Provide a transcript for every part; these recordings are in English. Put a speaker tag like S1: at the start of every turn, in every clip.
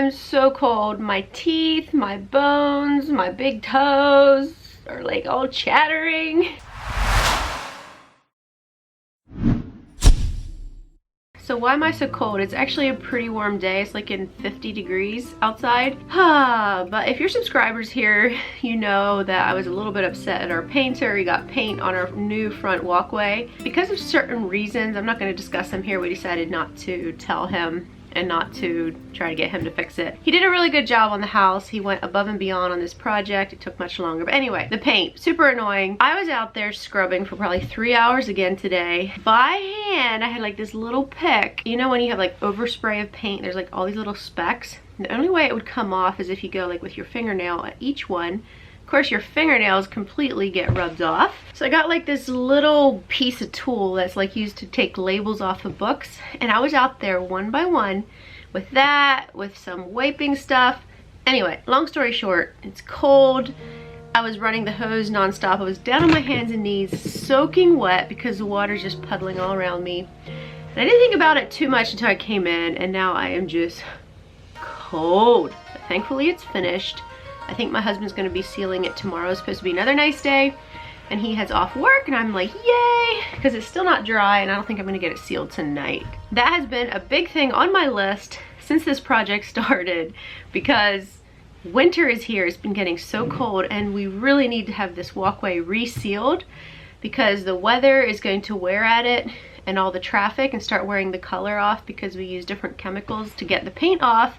S1: am so cold. My teeth, my bones, my big toes are like all chattering. So why am I so cold? It's actually a pretty warm day. It's like in 50 degrees outside. But if you're subscribers here, you know that I was a little bit upset at our painter. We got paint on our new front walkway. Because of certain reasons, I'm not going to discuss them here, we decided not to tell him and not to try to get him to fix it. He did a really good job on the house. He went above and beyond on this project. It took much longer. But anyway, the paint, super annoying. I was out there scrubbing for probably 3 hours again today. By hand, I had like this little pick. You know when you have like overspray of paint, there's like all these little specks? The only way it would come off is if you go like with your fingernail at each one. Of course, your fingernails completely get rubbed off. So I got like this little piece of tool that's like used to take labels off of books. And I was out there one by one with that, with some wiping stuff. Anyway, long story short, it's cold. I was running the hose nonstop. I was down on my hands and knees, soaking wet because the water's just puddling all around me. And I didn't think about it too much until I came in, and now I am just cold. But thankfully it's finished. I think my husband's gonna be sealing it tomorrow. It's supposed to be another nice day, and he has off work, and I'm like, yay, because it's still not dry, and I don't think I'm gonna get it sealed tonight. That has been a big thing on my list since this project started, because winter is here. It's been getting so cold, and we really need to have this walkway resealed because the weather is going to wear at it and all the traffic and start wearing the color off, because we use different chemicals to get the paint off,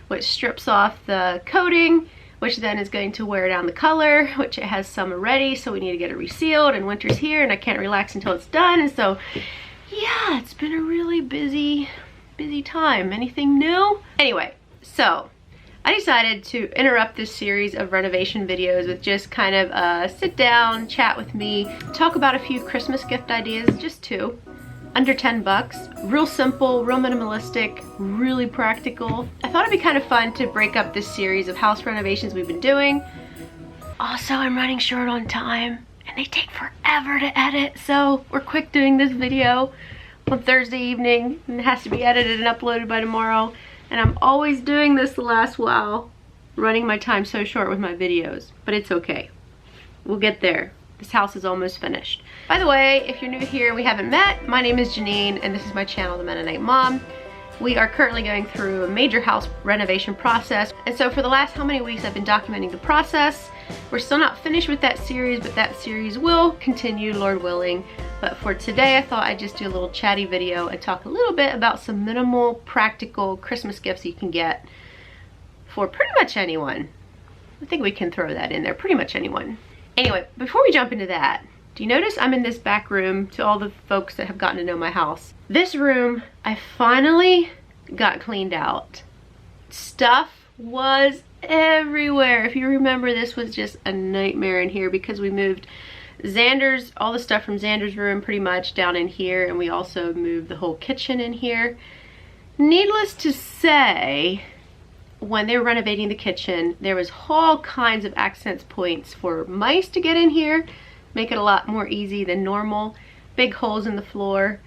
S1: which strips off the coating, which then is going to wear down the color, which it has some already, so we need to get it resealed, and winter's here and I can't relax until it's done. And so yeah, it's been a really busy time. Anything new? Anyway, so I decided to interrupt this series of renovation videos with just kind of a sit down, chat with me, talk about a few Christmas gift ideas, just 2. Under 10 bucks, real simple, real minimalistic, really practical. I thought it'd be kind of fun to break up this series of house renovations we've been doing. Also, I'm running short on time and they take forever to edit, so we're quick doing this video on Thursday evening, and it has to be edited and uploaded by tomorrow. And I'm always doing this the last while, running my time so short with my videos, but it's okay. We'll get there. This house is almost finished. By the way, if you're new here and we haven't met, my name is Janine and this is my channel, The Mennonite Mom. We are currently going through a major house renovation process. And so for the last how many weeks I've been documenting the process. We're still not finished with that series, but that series will continue, Lord willing. But for today, I thought I'd just do a little chatty video and talk a little bit about some minimal, practical Christmas gifts you can get for pretty much anyone. I think we can throw that in there, pretty much anyone. Anyway, before we jump into that, do you notice I'm in this back room to all the folks that have gotten to know my house? This room, I finally got cleaned out. Stuff was everywhere. If you remember, this was just a nightmare in here because we moved Xander's, all the stuff from Xander's room pretty much down in here, and we also moved the whole kitchen in here. Needless to say, when they were renovating the kitchen, there was all kinds of access points for mice to get in here, make it a lot more easy than normal. Big holes in the floor.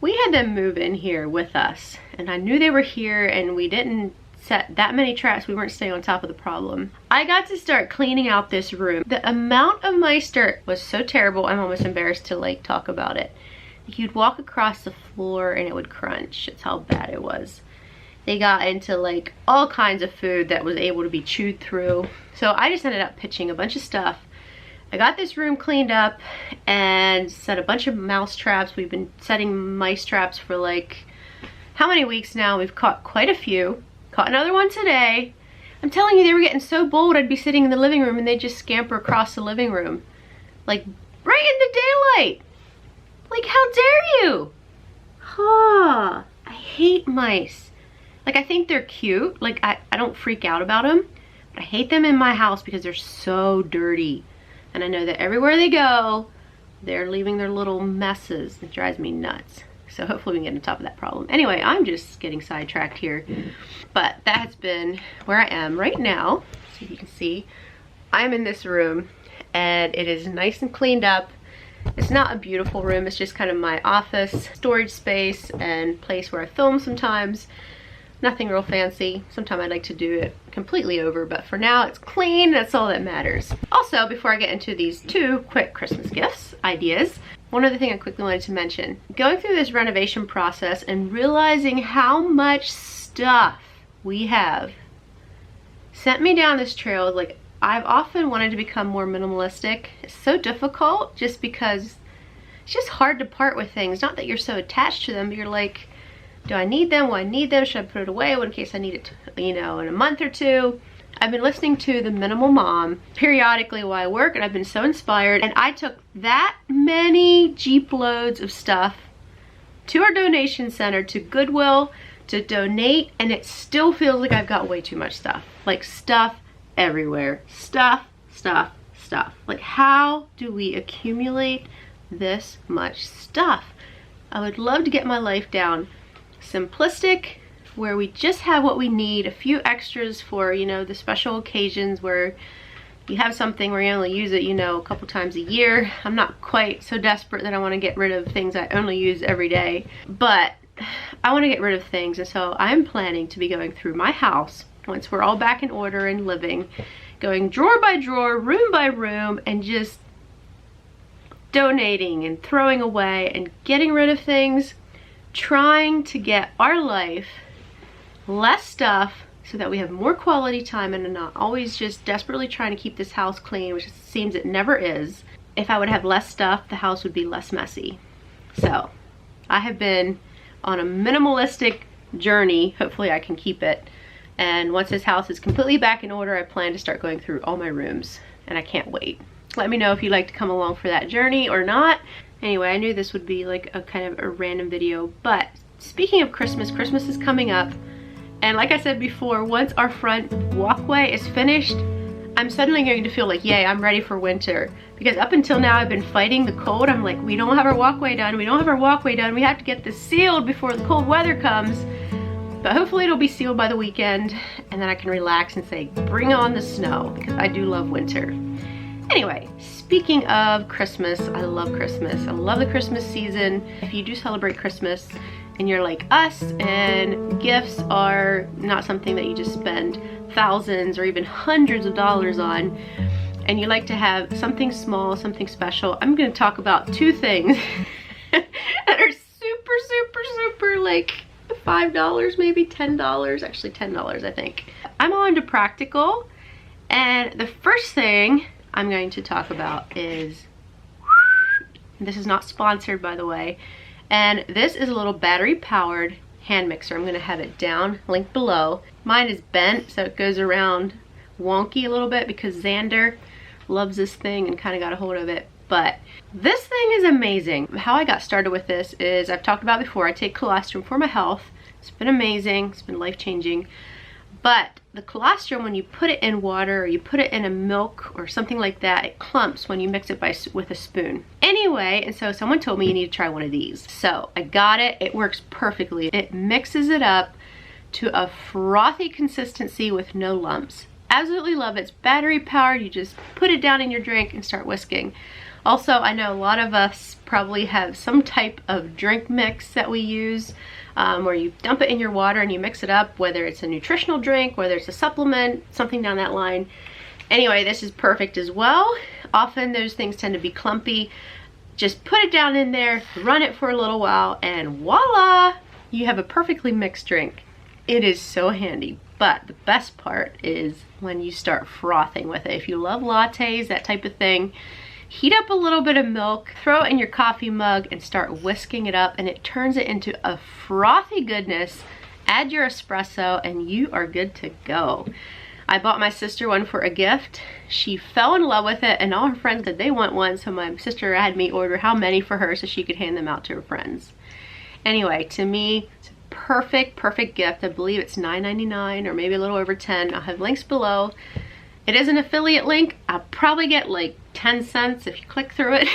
S1: We had them move in here with us, and I knew they were here, and we didn't set that many traps. We weren't staying on top of the problem. I got to start cleaning out this room. The amount of mice dirt was so terrible, I'm almost embarrassed to like talk about it. You'd walk across the floor and it would crunch. That's how bad it was. They got into like all kinds of food that was able to be chewed through. So I just ended up pitching a bunch of stuff. I got this room cleaned up and set a bunch of mouse traps. We've been setting mice traps for like, how many weeks now? We've caught quite a few. Caught another one today. I'm telling you, they were getting so bold, I'd be sitting in the living room and they'd just scamper across the living room. Like, right in the daylight. Like, how dare you? Huh. I hate mice. Like, I think they're cute. Like, I don't freak out about them. But I hate them in my house because they're so dirty. And I know that everywhere they go, they're leaving their little messes. It drives me nuts. So hopefully we can get on top of that problem. Anyway, I'm just getting sidetracked here. But that's been where I am right now. So you can see, I'm in this room and it is nice and cleaned up. It's not a beautiful room. It's just kind of my office, storage space, and place where I film sometimes. Nothing real fancy. Sometimes I like to do it completely over, but for now it's clean. That's all that matters. Also, before I get into these 2 quick Christmas gifts ideas, one other thing I quickly wanted to mention. Going through this renovation process and realizing how much stuff we have sent me down this trail. Like, I've often wanted to become more minimalistic. It's so difficult just because it's just hard to part with things. Not that you're so attached to them, but you're like, do I need them? Will I need them? Should I put it away in case I need it, you know, in a month or 2? I've been listening to The Mennonite Mom periodically while I work, and I've been so inspired. And I took that many Jeep loads of stuff to our donation center, to Goodwill, to donate, and it still feels like I've got way too much stuff. Like, stuff everywhere. Stuff. Like, how do we accumulate this much stuff? I would love to get my life down simplistic, where we just have what we need, a few extras for, you know, the special occasions where you have something where you only use it, you know, a couple times a year. I'm not quite so desperate that I want to get rid of things I only use every day, but I want to get rid of things. And so I'm planning to be going through my house once we're all back in order and living, going drawer by drawer, room by room, and just donating and throwing away and getting rid of things, trying to get our life less stuff so that we have more quality time and not always just desperately trying to keep this house clean, which it seems it never is. If I would have less stuff, the house would be less messy. So I have been on a minimalistic journey. Hopefully I can keep it. And once this house is completely back in order, I plan to start going through all my rooms, and I can't wait. Let me know if you'd like to come along for that journey or not. Anyway, I knew this would be like a kind of a random video, but speaking of Christmas, Christmas is coming up. And like I said before, once our front walkway is finished, I'm suddenly going to feel like, yay, I'm ready for winter. Because up until now, I've been fighting the cold. I'm like, we don't have our walkway done. We don't have our walkway done. We have to get this sealed before the cold weather comes. But hopefully it'll be sealed by the weekend, and then I can relax and say, bring on the snow, because I do love winter. Anyway, speaking of Christmas, I love Christmas. I love the Christmas season. If you do celebrate Christmas and you're like us and gifts are not something that you just spend thousands or even hundreds of dollars on, and you like to have something small, something special, I'm going to talk about 2 things that are super like $5, maybe $10, actually $10 I think. I'm on to practical, and the first thing I'm going to talk about is, this is not sponsored by the way, and this is a little battery powered hand mixer. I'm going to have it down, linked below. Mine is bent, so it goes around wonky a little bit because Xander loves this thing and kind of got a hold of it. But this thing is amazing. How I got started with this is, I've talked about before, I take colostrum for my health. It's been amazing, it's been life-changing. But the colostrum, when you put it in water or you put it in a milk or something like that, it clumps when you mix it with a spoon. Anyway, and so someone told me you need to try one of these. So I got it, it works perfectly. It mixes it up to a frothy consistency with no lumps. Absolutely love it. It's battery powered. You just put it down in your drink and start whisking. Also, I know a lot of us probably have some type of drink mix that we use, where you dump it in your water and you mix it up, whether it's a nutritional drink, whether it's a supplement, something down that line. Anyway, this is perfect as well. Often those things tend to be clumpy. Just put it down in there, run it for a little while, and voila, you have a perfectly mixed drink. It is so handy. But the best part is when you start frothing with it. If you love lattes, that type of thing, heat up a little bit of milk, throw it in your coffee mug, and start whisking it up, and it turns it into a frothy goodness. Add your espresso, and you are good to go. I bought my sister one for a gift. She fell in love with it, and all her friends said they want one, so my sister had me order how many for her so she could hand them out to her friends. Anyway, to me, it's a perfect gift. I believe it's $9.99 or maybe a little over 10. I'll have links below. It is an affiliate link. I'll probably get like 10 cents if you click through it.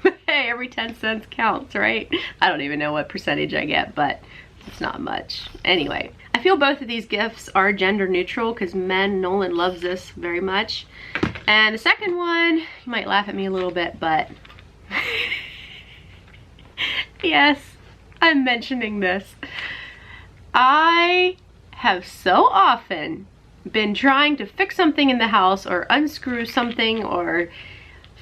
S1: But hey, every 10 cents counts, right? I don't even know what percentage I get, but it's not much. Anyway, I feel both of these gifts are gender neutral because Nolan loves this very much. And the second one, you might laugh at me a little bit, but yes, I'm mentioning this. I have so often been trying to fix something in the house or unscrew something or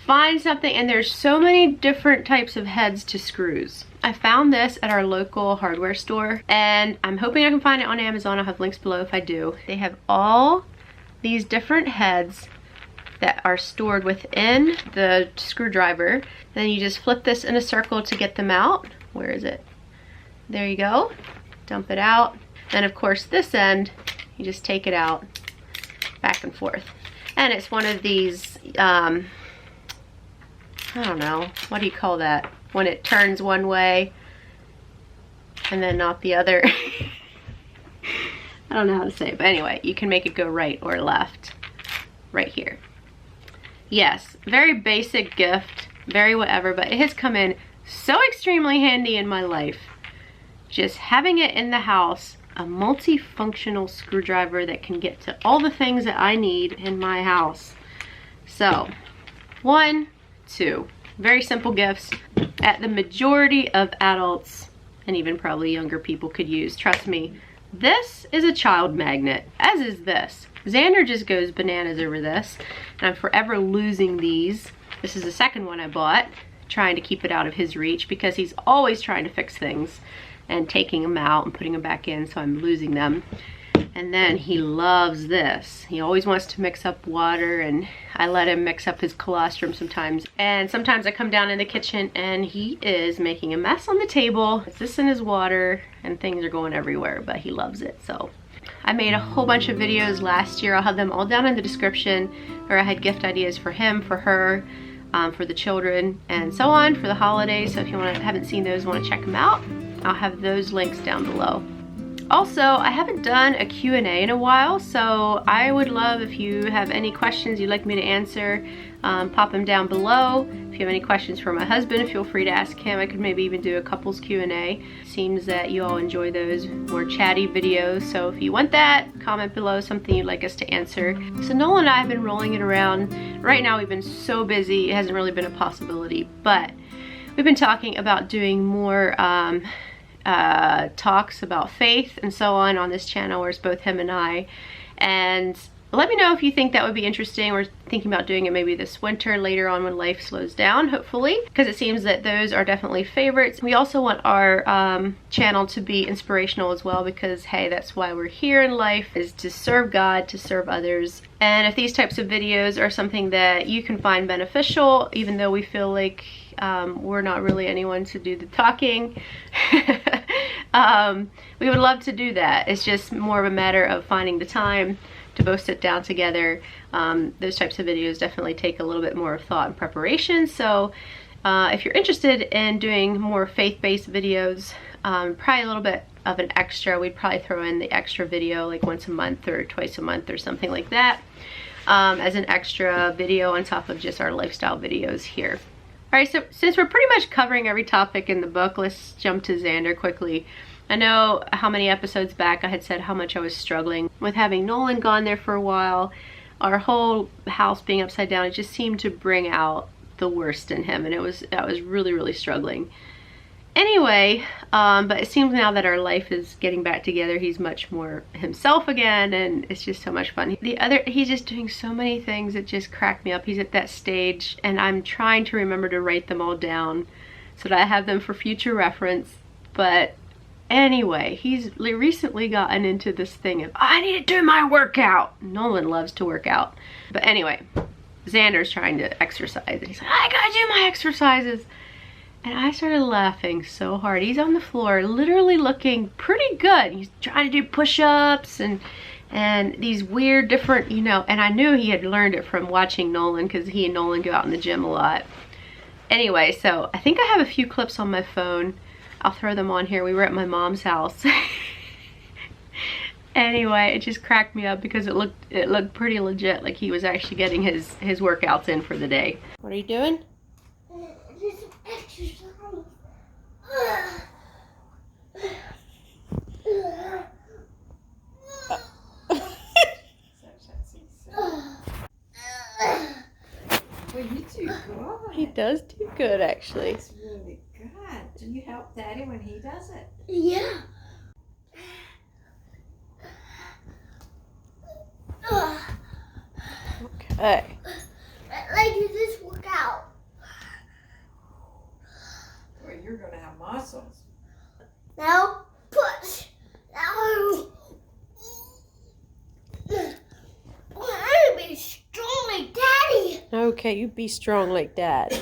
S1: find something, and there's so many different types of heads to screws. I found this at our local hardware store, and I'm hoping I can find it on Amazon. I'll have links below if I do. They have all these different heads that are stored within the screwdriver. Then you just flip this in a circle to get them out. Where is it? There you go. Dump it out. Then of course this end, you just take it out, back and forth. And it's one of these, I don't know, what do you call that? When it turns one way and then not the other. I don't know how to say it, but anyway, you can make it go right or left right here. Yes, very basic gift, very whatever, but it has come in so extremely handy in my life. Just having it in the house, a multifunctional screwdriver that can get to all the things that I need in my house. So, 1, 2, very simple gifts that the majority of adults and even probably younger people could use. Trust me, this is a child magnet, as is this. Xander just goes bananas over this, and I'm forever losing these. This is the second one I bought, trying to keep it out of his reach because he's always trying to fix things and taking them out and putting them back in, so I'm losing them. And then he loves this. He always wants to mix up water, and I let him mix up his colostrum sometimes. And sometimes I come down in the kitchen and he is making a mess on the table. It's this in his water and things are going everywhere, but he loves it. So I made a whole bunch of videos last year. I'll have them all down in the description, where I had gift ideas for him, for her, for the children, and so on for the holidays. So if you haven't seen those, want to check them out, I'll have those links down below. Also, I haven't done a Q&A in a while, so I would love if you have any questions you'd like me to answer, pop them down below. If you have any questions for my husband, feel free to ask him. I could maybe even do a couples Q&A. Seems that you all enjoy those more chatty videos, so if you want that, comment below something you'd like us to answer. So Noel and I have been rolling it around. Right now we've been so busy, it hasn't really been a possibility, but we've been talking about doing more talks about faith and so on this channel, where it's both him and I. And let me know if you think that would be interesting. We're thinking about doing it maybe this winter, later on when life slows down, hopefully, because it seems that those are definitely favorites. We also want our channel to be inspirational as well, because hey, that's why we're here in life, is to serve God, to serve others. And if these types of videos are something that you can find beneficial, even though we feel like we're not really anyone to do the talking, we would love to do that. It's just more of a matter of finding the time to both sit down together. Those types of videos definitely take a little bit more thought and preparation. So if you're interested in doing more faith-based videos, probably a little bit of an extra, we'd probably throw in the extra video like once a month or twice a month or something like that, as an extra video on top of just our lifestyle videos here. Alright, so since we're pretty much covering every topic in the book, let's jump to Xander quickly. I know how many episodes back I had said how much I was struggling with having Nolan gone there for a while. Our whole house being upside down, it just seemed to bring out the worst in him, and I was really, really struggling. Anyway, but it seems now that our life is getting back together, he's much more himself again, and it's just so much fun. He's just doing so many things that just crack me up. He's at that stage, and I'm trying to remember to write them all down so that I have them for future reference. But anyway, he's recently gotten into this thing of, I need to do my workout. Nolan loves to work out. But anyway, Xander's trying to exercise, and he's like, I gotta do my exercises. And I started laughing so hard. He's on the floor literally looking pretty good. He's trying to do push-ups and these weird different, you know, and I knew he had learned it from watching Nolan, because he and Nolan go out in the gym a lot. Anyway, so I think I have a few clips on my phone. I'll throw them on here. We were at my mom's house. Anyway, it just cracked me up because it looked pretty legit, like he was actually getting his workouts in for the day. What are you doing?
S2: Exercise. Well, you do good.
S1: He does do good, actually.
S2: That's really good. Do you help Daddy when he does it?
S3: Yeah.
S1: Okay.
S3: Like this workout.
S2: Well, you're gonna have muscles.
S3: Now push. Now. I'm gonna be strong like Daddy.
S1: Okay, you be strong like Dad.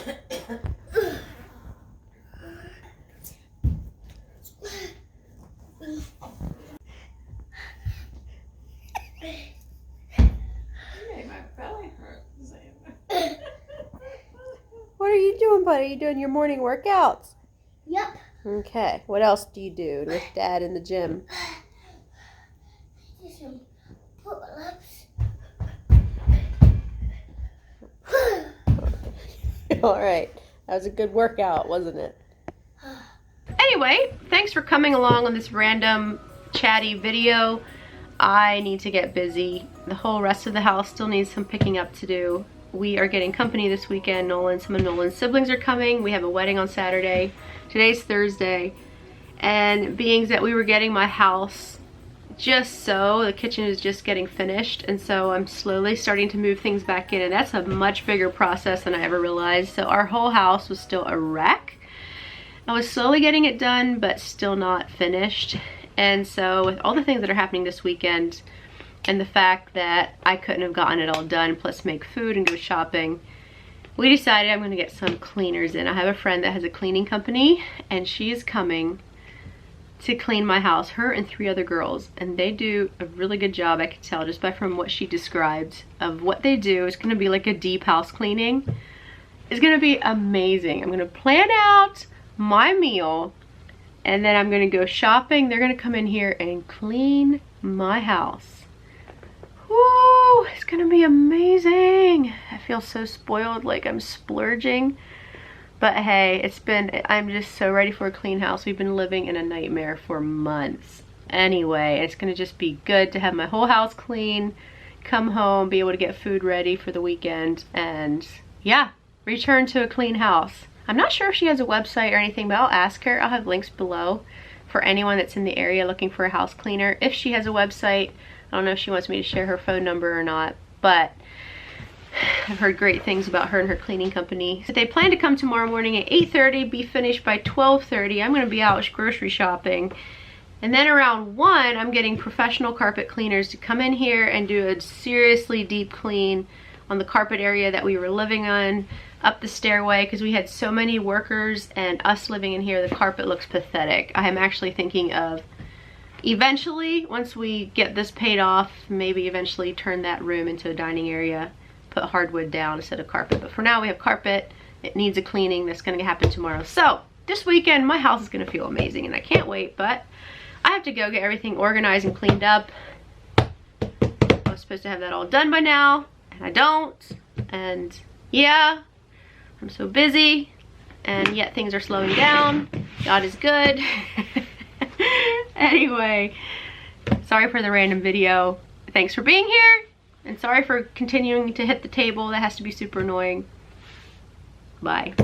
S2: Hey, my belly hurts.
S1: What are you doing, buddy? Are you doing your morning workouts?
S3: Yep.
S1: Okay. What else do you do with Dad in the gym?
S3: Do some pull-ups.
S1: All right. That was a good workout, wasn't it? Anyway, thanks for coming along on this random chatty video. I need to get busy. The whole rest of the house still needs some picking up to do. We are getting company this weekend. Some of Nolan's siblings are coming. We have a wedding on Saturday. Today's Thursday. And being that we were getting my house just so, the kitchen is just getting finished, and so I'm slowly starting to move things back in, and that's a much bigger process than I ever realized. So our whole house was still a wreck. I was slowly getting it done, but still not finished. And so with all the things that are happening this weekend, and the fact that I couldn't have gotten it all done, plus make food and go shopping, we decided I'm gonna get some cleaners in. I have a friend that has a cleaning company, and she is coming to clean my house, her and 3 other girls, and they do a really good job. I could tell just by from what she described of what they do. It's gonna be like a deep house cleaning. It's gonna be amazing. I'm gonna plan out my meal, and then I'm gonna go shopping. They're gonna come in here and clean my house. Woo, it's gonna be amazing. I feel so spoiled, like I'm splurging. But hey, I'm just so ready for a clean house. We've been living in a nightmare for months. Anyway, it's gonna just be good to have my whole house clean, come home, be able to get food ready for the weekend, and yeah, return to a clean house. I'm not sure if she has a website or anything, but I'll ask her. I'll have links below for anyone that's in the area looking for a house cleaner. If she has a website, I don't know if she wants me to share her phone number or not, but I've heard great things about her and her cleaning company. So they plan to come tomorrow morning at 8:30, be finished by 12:30. I'm gonna be out grocery shopping. And then around 1, I'm getting professional carpet cleaners to come in here and do a seriously deep clean on the carpet area that we were living on, up the stairway, because we had so many workers and us living in here, the carpet looks pathetic. I am actually thinking of eventually, once we get this paid off, maybe eventually turn that room into a dining area, put hardwood down instead of carpet. But for now we have carpet. It needs a cleaning. That's going to happen tomorrow. So this weekend my house is going to feel amazing, and I can't wait. But I have to go get everything organized and cleaned up. I was supposed to have that all done by now, and I don't. And yeah, I'm so busy, and yet things are slowing down. God is good. Anyway, sorry for the random video. Thanks for being here. And sorry for continuing to hit the table. That has to be super annoying. Bye.